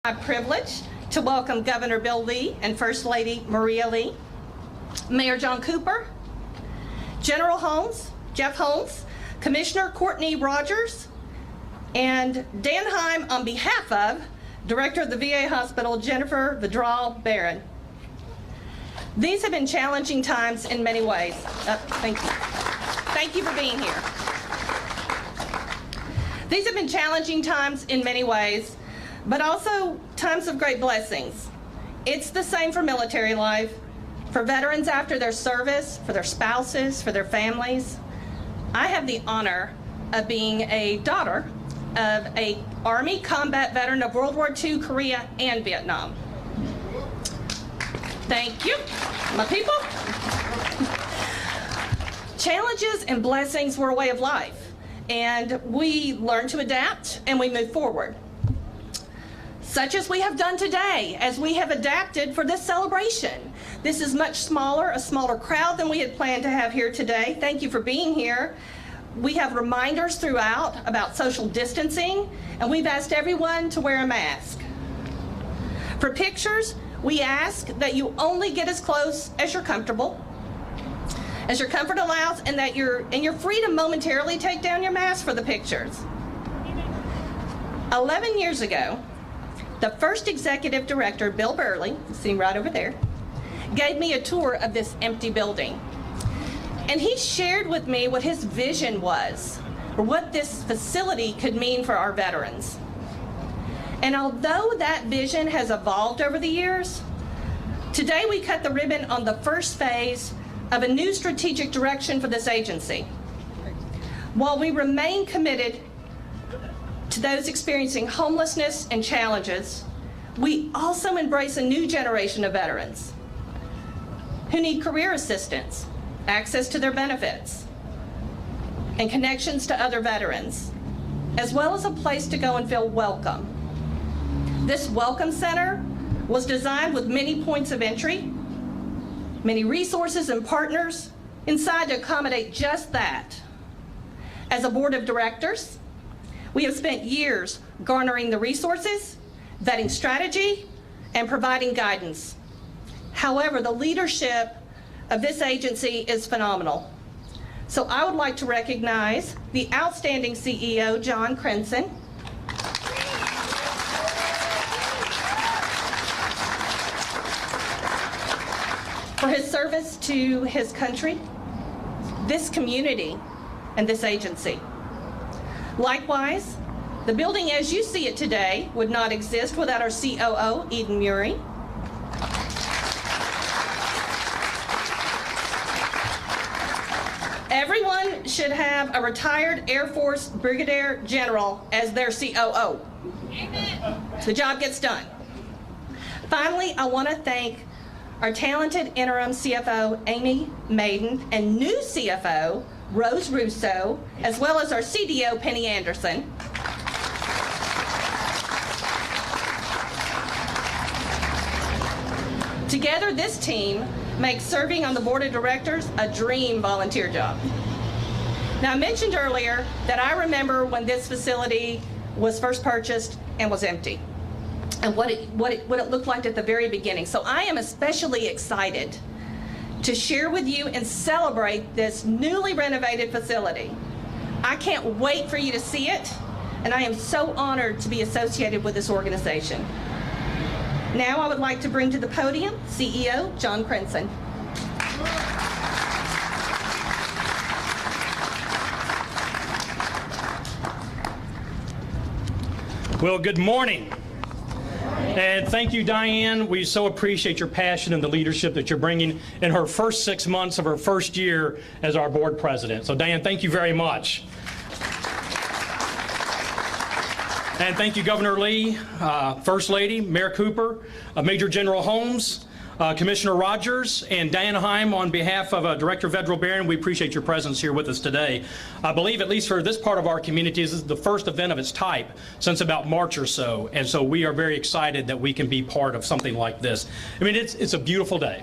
My privilege to welcome Governor Bill Lee and First Lady Maria Lee, Mayor John Cooper, General Holmes, Jeff Holmes, Commissioner Courtney Rogers, and Dan Heim on behalf of Director of the VA Hospital, Jennifer Vidral Barron. These have been challenging times in many ways. Thank you. Thank you for being here. These have been challenging times in many ways, but also times of great blessings. It's the same for military life, for veterans after their service, for their spouses, for their families. I have the honor of being a daughter of an Army combat veteran of World War II, Korea, and Vietnam. Thank you, my people. Challenges and blessings were a way of life, and we learn to adapt and we move forward. Such as we have done today, as we have adapted for this celebration. This is much smaller, a smaller crowd than we had planned to have here today. Thank you for being here. We have reminders throughout about social distancing, and we've asked everyone to wear a mask. For pictures, we ask that you only get as close as you're comfortable, as your comfort allows, and that you're free to momentarily take down your mask for the pictures. 11 years ago, the first executive director, Bill Burley, sitting right over there, gave me a tour of this empty building. And he shared with me what his vision was, or what this facility could mean for our veterans. And although that vision has evolved over the years, today we cut the ribbon on the first phase of a new strategic direction for this agency. While we remain committed to those experiencing homelessness and challenges, we also embrace a new generation of veterans who need career assistance, access to their benefits, and connections to other veterans, as well as a place to go and feel welcome. This Welcome Center was designed with many points of entry, many resources and partners inside to accommodate just that. As a board of directors, we have spent years garnering the resources, vetting strategy, and providing guidance. However, the leadership of this agency is phenomenal. So I would like to recognize the outstanding CEO, John Crenson, for his service to his country, this community, and this agency. Likewise, the building as you see it today would not exist without our COO, Eden Murray. Everyone should have a retired Air Force Brigadier General as their COO. Amen. The job gets done. Finally, I want to thank our talented interim CFO, Amy Maiden, and new CFO, Rose Russo, as well as our CDO, Penny Anderson. Together, this team makes serving on the board of directors a dream volunteer job. Now, I mentioned earlier that I remember when this facility was first purchased and was empty, and what it looked like at the very beginning. So I am especially excited to share with you and celebrate this newly renovated facility. I can't wait for you to see it, and I am so honored to be associated with this organization. Now I would like to bring to the podium CEO John Crenson. Well, good morning. And thank you, Diane. We so appreciate your passion and the leadership that you're bringing in her first 6 months of her first year as our board president. So, Diane, thank you very much. And thank you, Governor Lee, First Lady, Mayor Cooper, Major General Holmes, Commissioner Rogers, and Diana Heim. On behalf of Director Vidral Barron, we appreciate your presence here with us today. I believe, at least for this part of our community, this is the first event of its type since about March or so, and so we are very excited that we can be part of something like this. I mean, it's a beautiful day.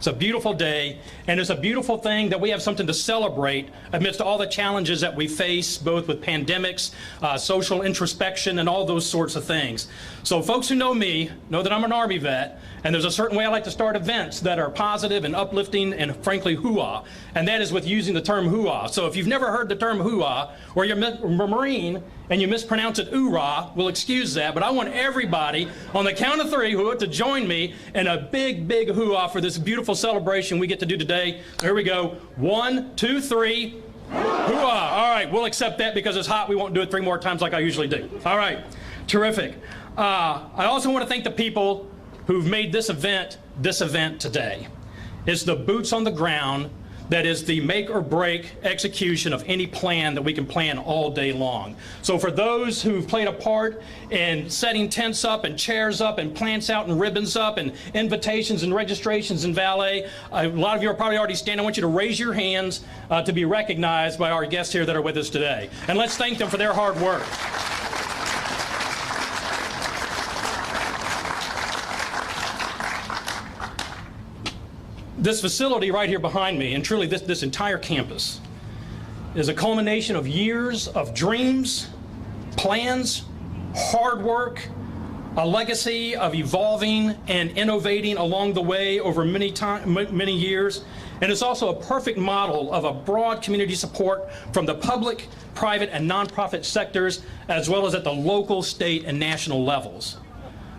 It's a beautiful day, and it's a beautiful thing that we have something to celebrate amidst all the challenges that we face, both with pandemics, social introspection, and all those sorts of things. So folks who know me know that I'm an Army vet, and there's a certain way I like to start events that are positive and uplifting and frankly hoo-ah, and that is with using the term hoo-ah. So if you've never heard the term hoo-ah, or you're a Marine and you mispronounce it oorah, we'll excuse that, but I want everybody on the count of three who want to join me in a big, big hoo-ah for this beautiful celebration we get to do today. Here we go. 1, 2, 3. Hoo-ah. All right, we'll accept that because it's hot. We won't do it 3 more times like I usually do. All right, terrific. I also want to thank the people who've made this event today. It's the boots on the ground that is the make or break execution of any plan that we can plan all day long. So for those who've played a part in setting tents up and chairs up and plants out and ribbons up and invitations and registrations and valet, a lot of you are probably already standing. I want you to raise your hands to be recognized by our guests here that are with us today. And let's thank them for their hard work. This facility right here behind me, and truly this entire campus, is a culmination of years of dreams, plans, hard work, a legacy of evolving and innovating along the way over many years. And it's also a perfect model of a broad community support from the public, private, and nonprofit sectors, as well as at the local, state, and national levels.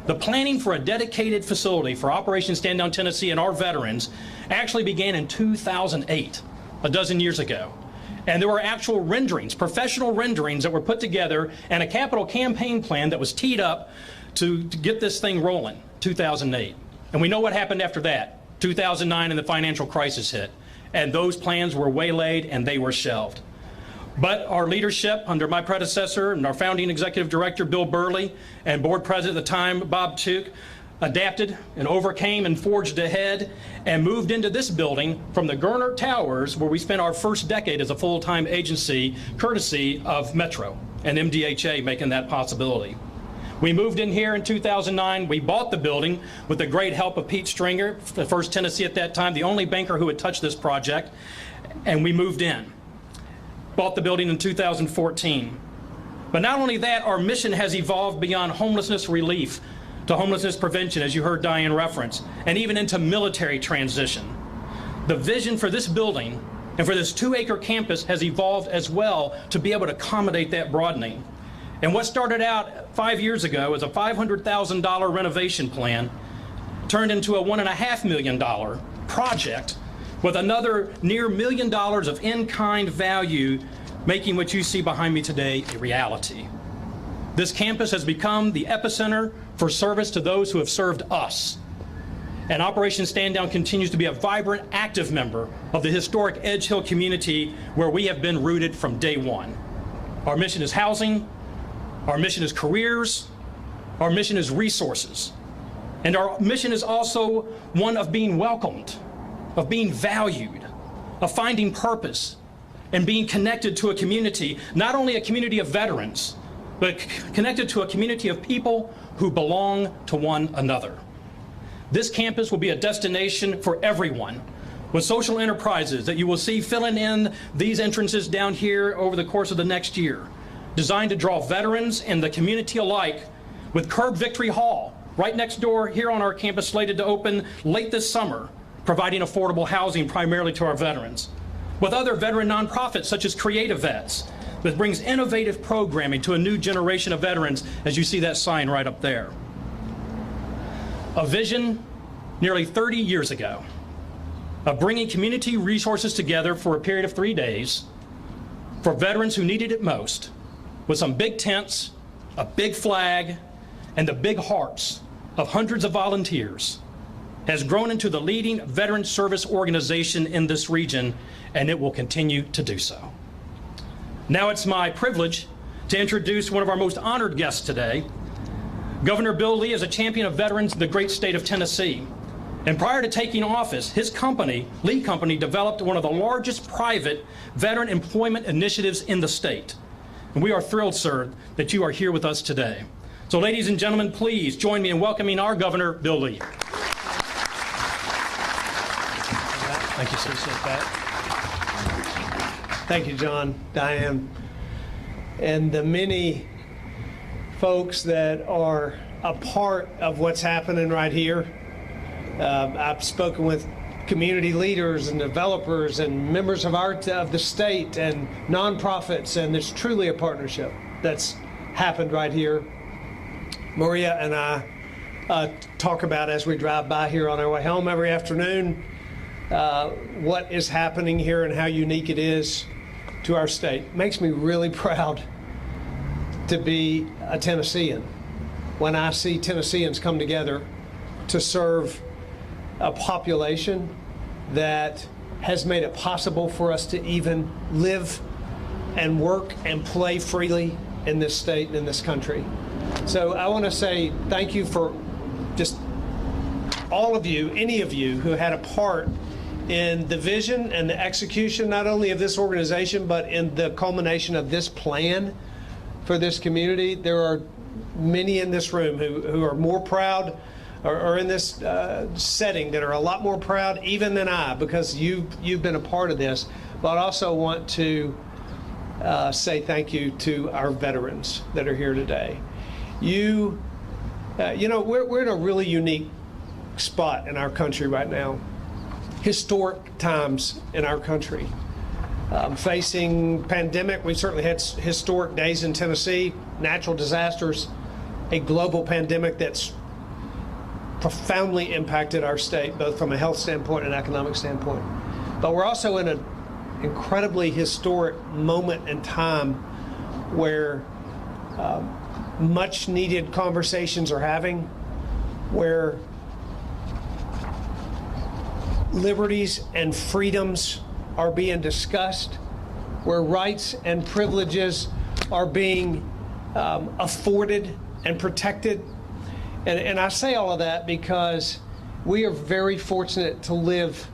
The planning for a dedicated facility for Operation Stand Down Tennessee and our veterans actually began in 2008, a dozen years ago. And there were actual renderings, professional renderings that were put together and a capital campaign plan that was teed up to get this thing rolling, 2008. And we know what happened after that, 2009, and the financial crisis hit. And those plans were waylaid and they were shelved. But our leadership under my predecessor and our founding executive director, Bill Burley, and board president at the time, Bob Tuke, adapted and overcame and forged ahead and moved into this building from the Gernert Towers, where we spent our first decade as a full-time agency, courtesy of Metro and MDHA making that possibility. We moved in here in 2009. We bought the building with the great help of Pete Stringer, the First Tennessee at that time, the only banker who had touched this project, and we moved in. Bought the building in 2014. But not only that, our mission has evolved beyond homelessness relief to homelessness prevention, as you heard Diane reference, and even into military transition. The vision for this building and for this 2-acre campus has evolved as well to be able to accommodate that broadening. And what started out 5 years ago as a $500,000 renovation plan turned into a $1.5 million project with another near $1 million of in-kind value, making what you see behind me today a reality. This campus has become the epicenter for service to those who have served us. And Operation Stand Down continues to be a vibrant, active member of the historic Edge Hill community where we have been rooted from day one. Our mission is housing, our mission is careers, our mission is resources. And our mission is also one of being welcomed, of being valued, of finding purpose, and being connected to a community, not only a community of veterans, but connected to a community of people who belong to one another. This campus will be a destination for everyone, with social enterprises that you will see filling in these entrances down here over the course of the next year, designed to draw veterans and the community alike, with Curb Victory Hall right next door here on our campus, slated to open late this summer, providing affordable housing primarily to our veterans, with other veteran nonprofits such as Creative Vets, that brings innovative programming to a new generation of veterans, as you see that sign right up there. A vision nearly 30 years ago of bringing community resources together for a period of 3 days for veterans who needed it most, with some big tents, a big flag, and the big hearts of hundreds of volunteers, has grown into the leading veteran service organization in this region, and it will continue to do so. Now it's my privilege to introduce one of our most honored guests today. Governor Bill Lee is a champion of veterans in the great state of Tennessee. And prior to taking office, his company, Lee Company, developed one of the largest private veteran employment initiatives in the state. And we are thrilled, sir, that you are here with us today. So ladies and gentlemen, please join me in welcoming our Governor, Bill Lee. Thank you, sir. Appreciate that. Thank you, John, Diane, and the many folks that are a part of what's happening right here. I've spoken with community leaders and developers and members of the state and nonprofits, and there's truly a partnership that's happened right here. Maria and I talk about as we drive by here on our way home every afternoon what is happening here and how unique it is to our state. It makes me really proud to be a Tennessean when I see Tennesseans come together to serve a population that has made it possible for us to even live and work and play freely in this state and in this country. So I want to say thank you for just all of you, any of you who had a part in the vision and the execution, not only of this organization, but in the culmination of this plan for this community. There are many in this room who are more proud or in this setting that are a lot more proud even than I, because you've been a part of this. But I also want to say thank you to our veterans that are here today. You know, we're in a really unique spot in our country right now. Historic times in our country. Facing pandemic, we've certainly had historic days in Tennessee, natural disasters, a global pandemic that's profoundly impacted our state, both from a health standpoint and economic standpoint. But we're also in an incredibly historic moment in time where much needed conversations are having, where liberties and freedoms are being discussed, where rights and privileges are being afforded and protected. And I say all of that because we are very fortunate to live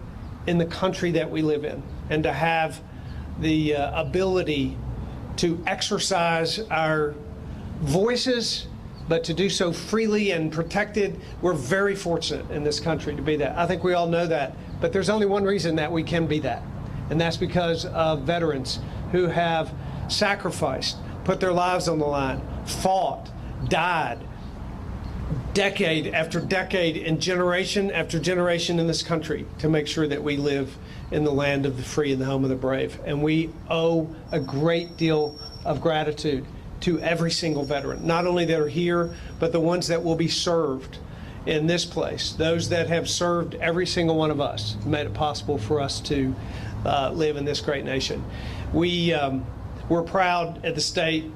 in the country that we live in and to have the ability to exercise our voices, but to do so freely and protected. We're very fortunate in this country to be that. I think we all know that, but there's only one reason that we can be that, and that's because of veterans who have sacrificed, put their lives on the line, fought, died, decade after decade and generation after generation in this country to make sure that we live in the land of the free and the home of the brave. And we owe a great deal of gratitude to every single veteran, not only that are here, but the ones that will be served in this place. Those that have served every single one of us, made it possible for us to live in this great nation. We're proud at the state,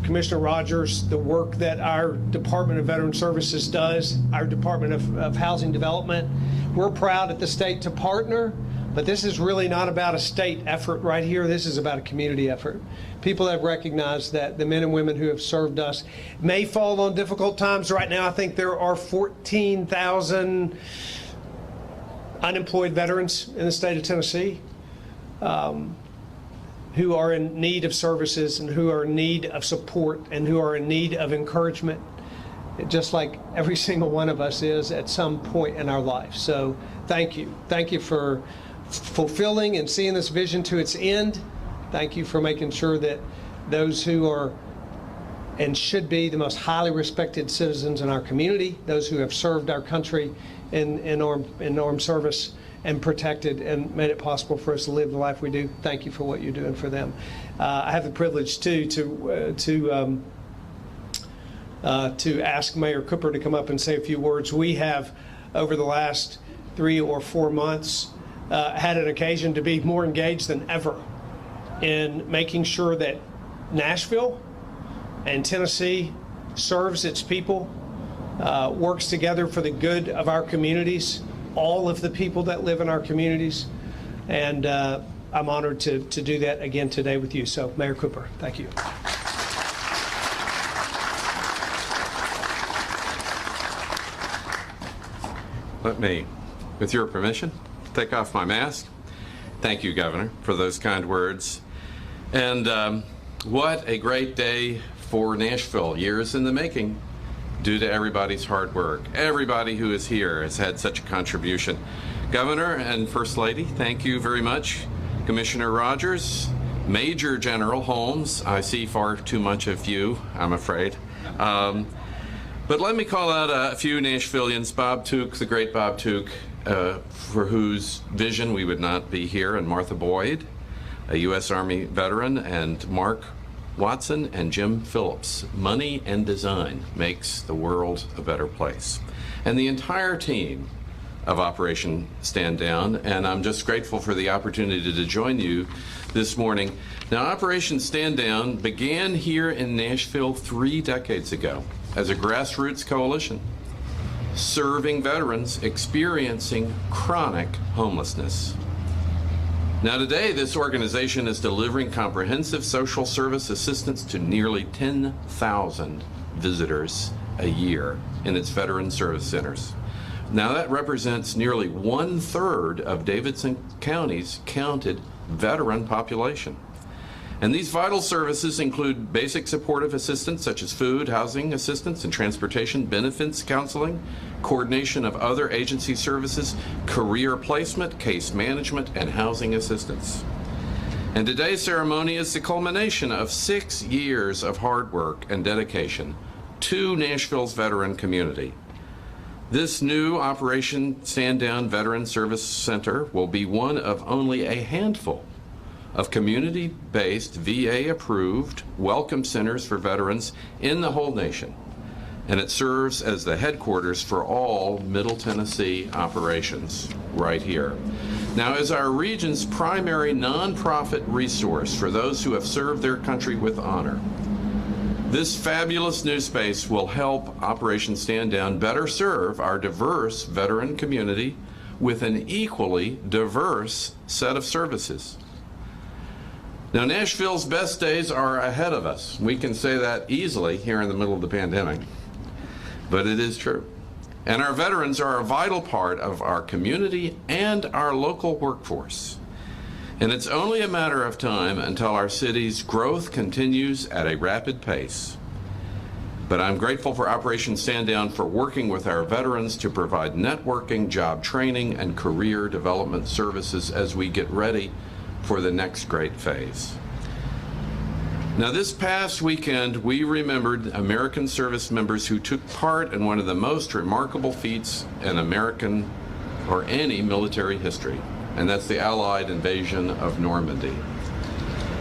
Commissioner Rogers, the work that our Department of Veteran Services does, our Department of Housing Development. We're proud at the state to partner, but this is really not about a state effort right here. This is about a community effort. People have recognized that the men and women who have served us may fall on difficult times. Right now, I think there are 14,000 unemployed veterans in the state of Tennessee who are in need of services and who are in need of support and who are in need of encouragement, just like every single one of us is at some point in our life. So thank you. Thank you for fulfilling and seeing this vision to its end. Thank you for making sure that those who are and should be the most highly respected citizens in our community, those who have served our country in armed service and protected and made it possible for us to live the life we do. Thank you for what you're doing for them. I have the privilege too to ask Mayor Cooper to come up and say a few words. We have, over the last 3 or 4 months, had an occasion to be more engaged than ever in making sure that Nashville and Tennessee serves its people, works together for the good of our communities, all of the people that live in our communities. And I'm honored to do that again today with you. So, Mayor Cooper, thank you. Let me, with your permission, take off my mask. Thank you, Governor, for those kind words. And what a great day for Nashville. Years in the making, due to everybody's hard work. Everybody who is here has had such a contribution. Governor and First Lady, thank you very much. Commissioner Rogers, Major General Holmes, I see far too much of you, I'm afraid. But let me call out a few Nashvillians. Bob Took, the great Bob Took, for whose vision we would not be here, and Martha Boyd, a U.S. Army veteran, and Mark Watson and Jim Phillips. Money and design makes the world a better place. And the entire team of Operation Stand Down, and I'm just grateful for the opportunity to join you this morning. Now, Operation Stand Down began here in Nashville 3 decades ago as a grassroots coalition serving veterans experiencing chronic homelessness. Now, today, this organization is delivering comprehensive social service assistance to nearly 10,000 visitors a year in its veteran service centers. Now, that represents nearly 1/3 of Davidson County's counted veteran population. And these vital services include basic supportive assistance such as food, housing assistance, and transportation, benefits, counseling, coordination of other agency services, career placement, case management, and housing assistance. And today's ceremony is the culmination of 6 years of hard work and dedication to Nashville's veteran community. This new Operation Stand Down Veteran Service Center will be one of only a handful of community-based, VA-approved welcome centers for veterans in the whole nation. And it serves as the headquarters for all Middle Tennessee operations right here. Now, as our region's primary nonprofit resource for those who have served their country with honor, this fabulous new space will help Operation Stand Down better serve our diverse veteran community with an equally diverse set of services. Now, Nashville's best days are ahead of us. We can say that easily here in the middle of the pandemic, but it is true. And our veterans are a vital part of our community and our local workforce. And it's only a matter of time until our city's growth continues at a rapid pace. But I'm grateful for Operation Stand Down for working with our veterans to provide networking, job training, and career development services as we get ready for the next great phase. Now, this past weekend, we remembered American service members who took part in one of the most remarkable feats in American or any military history, and that's the Allied invasion of Normandy.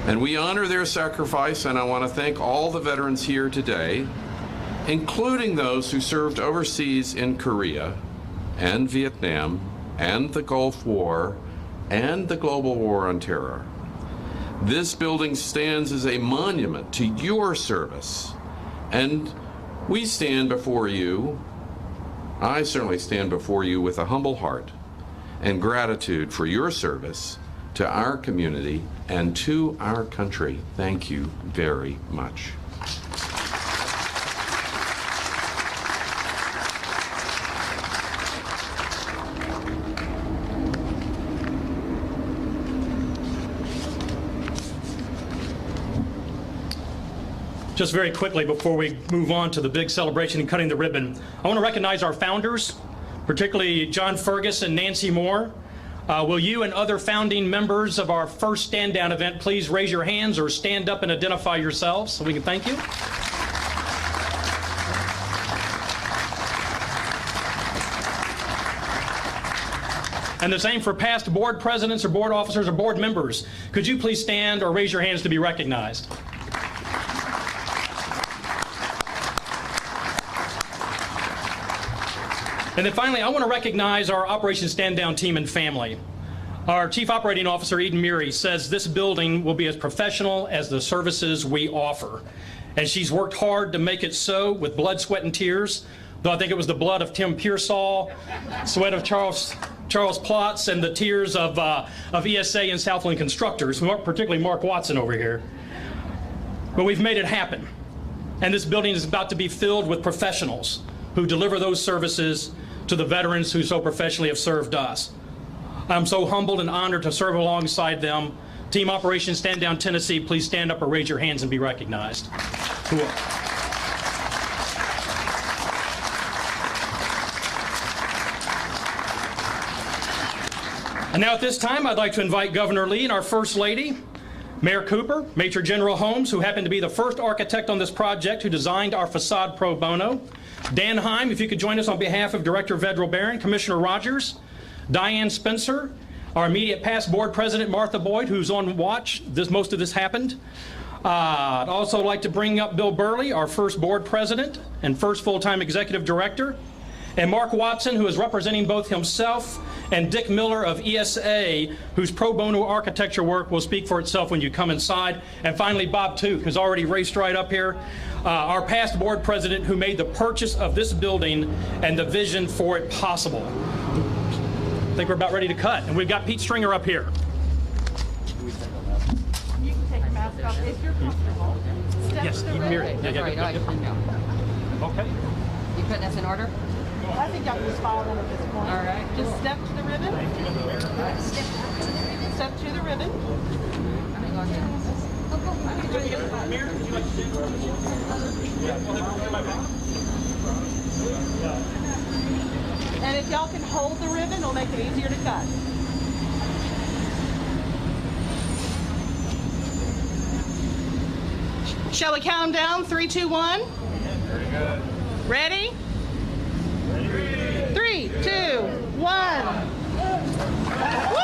And we honor their sacrifice, and I want to thank all the veterans here today, including those who served overseas in Korea and Vietnam and the Gulf War and the global war on terror. This building stands as a monument to your service, and we stand before you, I certainly stand before you with a humble heart and gratitude for your service to our community and to our country. Thank you very much. Just very quickly before we move on to the big celebration and cutting the ribbon, I want to recognize our founders, particularly John Fergus and Nancy Moore. Will you and other founding members of our first Stand Down event please raise your hands or stand up and identify yourselves so we can thank you? And the same for past board presidents or board officers or board members. Could you please stand or raise your hands to be recognized? And then finally, I want to recognize our Operation Stand Down team and family. Our Chief Operating Officer, Eden Murray, says this building will be as professional as the services we offer. And she's worked hard to make it so with blood, sweat, and tears, though I think it was the blood of Tim Pearsall, sweat of Charles Plotz, and the tears of ESA and Southland Constructors, particularly Mark Watson over here. But we've made it happen. And this building is about to be filled with professionals who deliver those services to the veterans who so professionally have served us. I'm so humbled and honored to serve alongside them. Team Operation Stand Down Tennessee, please stand up or raise your hands and be recognized. Cool. And now at this time, I'd like to invite Governor Lee and our First Lady, Mayor Cooper, Major General Holmes, who happened to be the first architect on this project who designed our facade pro bono, Dan Heim, if you could join us on behalf of Director Vedral Barron, Commissioner Rogers, Diane Spencer, our immediate past board president, Martha Boyd, who's on watch. Most of this happened. I'd also like to bring up Bill Burley, our first board president and first full-time executive director, and Mark Watson, who is representing both himself and Dick Miller of ESA, whose pro bono architecture work will speak for itself when you come inside. And finally, Bob Tuke, who's already raced right up here, our past board president who made the purchase of this building and the vision for it possible. I think we're about ready to cut. And we've got Pete Stringer up here. You can take your mask off if you're comfortable. Step Yes, to the you can hear it. ribbon. Yeah, Right, all right, then go. Okay. You putting us in order? I think y'all can just follow them at this point. All right. Just step to the ribbon. Step to the ribbon. I think go ahead. And if y'all can hold the ribbon, it'll make it easier to cut. Shall we count them down? 3, 2, 1. Ready? 3, 2, 1. Woo!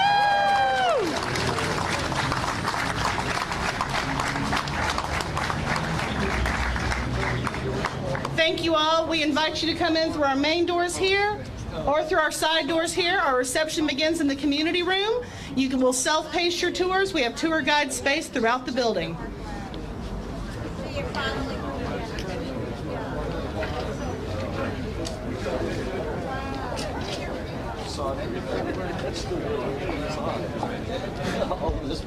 Thank you all. We invite you to come in through our main doors here or through our side doors here. Our reception begins in the community room. Will self-pace your tours. We have tour guide space throughout the building. This